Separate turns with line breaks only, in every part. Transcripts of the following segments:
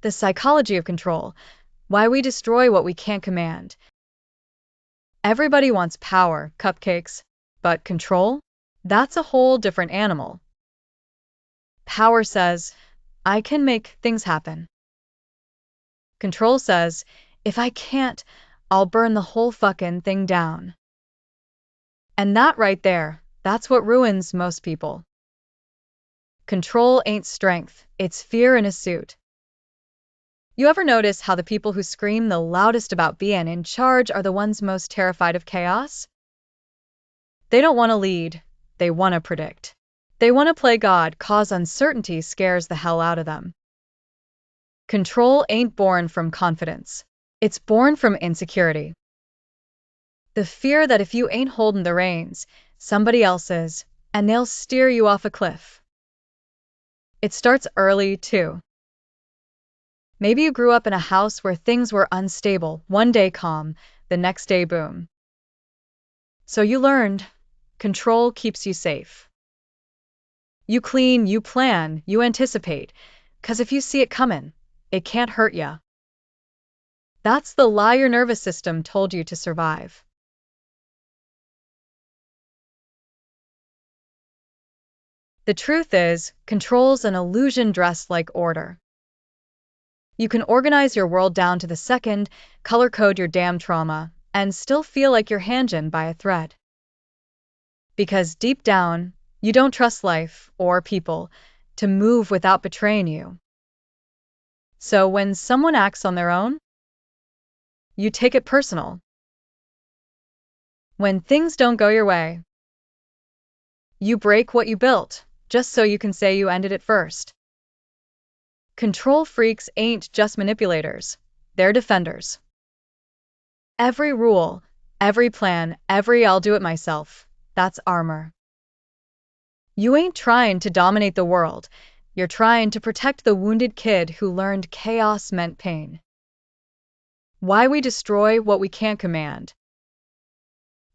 The psychology of control. Why we destroy what we can't command. Everybody wants power, cupcakes, but control? That's a whole different animal. Power says, I can make things happen. Control says, if I can't, I'll burn the whole fucking thing down. And that right there, that's what ruins most people. Control ain't strength, it's fear in a suit. You ever notice how the people who scream the loudest about being in charge are the ones most terrified of chaos? They don't want to lead, they want to predict. They want to play God, cause uncertainty scares the hell out of them. Control ain't born from confidence. It's born from insecurity. The fear that if you ain't holding the reins, somebody else is, and they'll steer you off a cliff. It starts early, too. Maybe you grew up in a house where things were unstable, one day calm, the next day boom. So you learned, control keeps you safe. You clean, you plan, you anticipate, 'cause if you see it coming, it can't hurt ya. That's the lie your nervous system told you to survive. The truth is, control's an illusion dressed like order. You can organize your world down to the second, color code your damn trauma, and still feel like you're hanging by a thread. Because deep down, you don't trust life, or people, to move without betraying you. So when someone acts on their own, you take it personal. When things don't go your way, you break what you built, just so you can say you ended it first. Control freaks ain't just manipulators, they're defenders. Every rule, every plan, every I'll do it myself, that's armor. You ain't trying to dominate the world, you're trying to protect the wounded kid who learned chaos meant pain. Why we destroy what we can't command.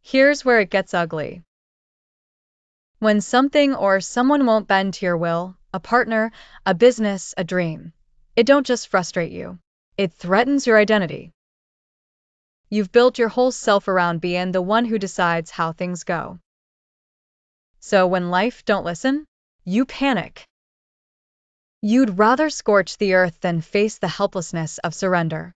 Here's where it gets ugly. When something or someone won't bend to your will, a partner, a business, a dream, it don't just frustrate you, it threatens your identity. You've built your whole self around being the one who decides how things go. So when life don't listen, you panic. You'd rather scorch the earth than face the helplessness of surrender.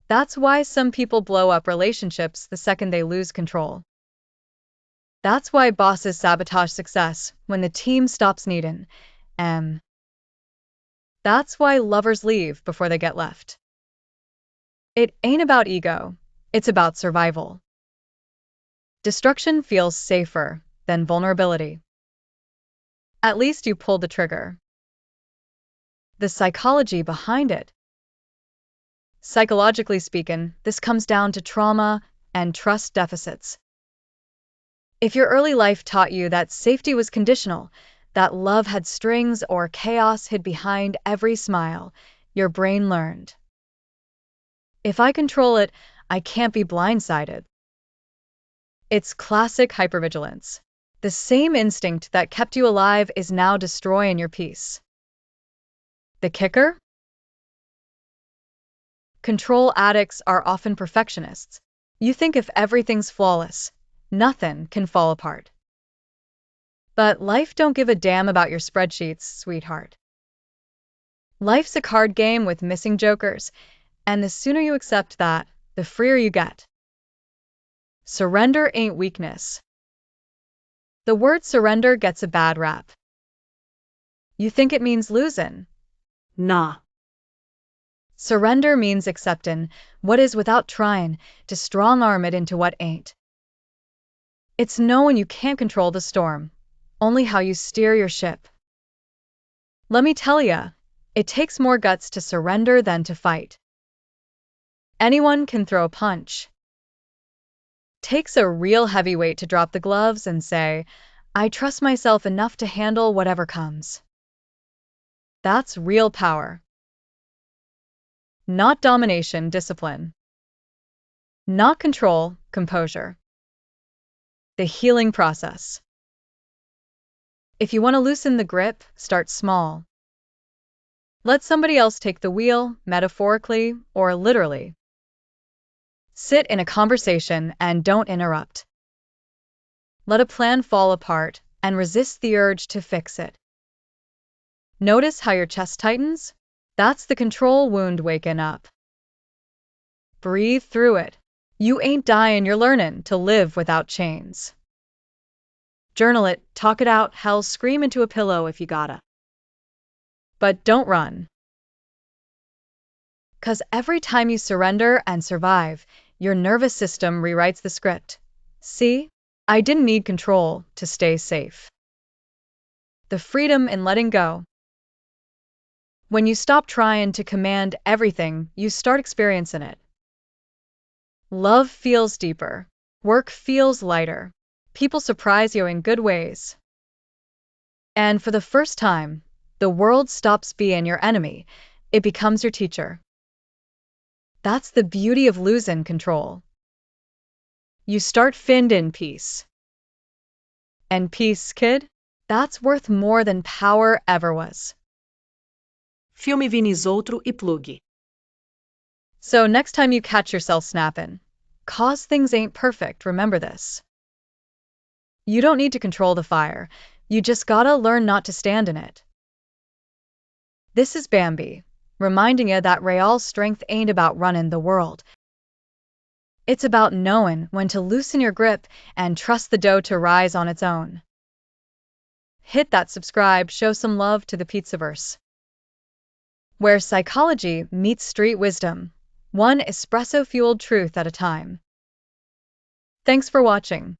That's why some people blow up relationships the second they lose control. That's why bosses sabotage success when the team stops needing. That's why lovers leave before they get left. It ain't about ego, it's about survival. Destruction feels safer than vulnerability. At least you pulled the trigger. The psychology behind it. Psychologically speaking, this comes down to trauma and trust deficits. If your early life taught you that safety was conditional, that love had strings or chaos hid behind every smile, your brain learned. If I control it, I can't be blindsided. It's classic hypervigilance. The same instinct that kept you alive is now destroying your peace. The kicker? Control addicts are often perfectionists. You think if everything's flawless, nothing can fall apart. But life don't give a damn about your spreadsheets, sweetheart. Life's a card game with missing jokers, and the sooner you accept that, the freer you get. Surrender ain't weakness. The word surrender gets a bad rap. You think it means losing? Nah. Surrender means accepting what is without trying to strong-arm it into what ain't. It's knowing you can't control the storm, only how you steer your ship. Let me tell ya, it takes more guts to surrender than to fight. Anyone can throw a punch. Takes a real heavyweight to drop the gloves and say, I trust myself enough to handle whatever comes. That's real power. Not domination, discipline. Not control, composure. The healing process. If you want to loosen the grip, start small. Let somebody else take the wheel, metaphorically or literally. Sit in a conversation and don't interrupt. Let a plan fall apart and resist the urge to fix it. Notice how your chest tightens? That's the control wound waking up. Breathe through it. You ain't dying, you're learning to live without chains. Journal it, talk it out, hell, scream into a pillow if you gotta. But don't run. 'Cause every time you surrender and survive, your nervous system rewrites the script. See? I didn't need control to stay safe. The freedom in letting go. When you stop trying to command everything, you start experiencing it. Love feels deeper. Work feels lighter. People surprise you in good ways. And for the first time, the world stops being your enemy. It becomes your teacher. That's the beauty of losing control. You start finding peace. And peace, kid, that's worth more than power ever was.
Filme Vinis Outro e Plug.
So next time you catch yourself snapping, 'cause things ain't perfect, remember this. You don't need to control the fire. You just gotta learn not to stand in it. This is Bambi, reminding you that real strength ain't about running the world. It's about knowing when to loosen your grip and trust the dough to rise on its own. Hit that subscribe, show some love to the Pizzaverse, where psychology meets street wisdom, one espresso-fueled truth at a time. Thanks for watching.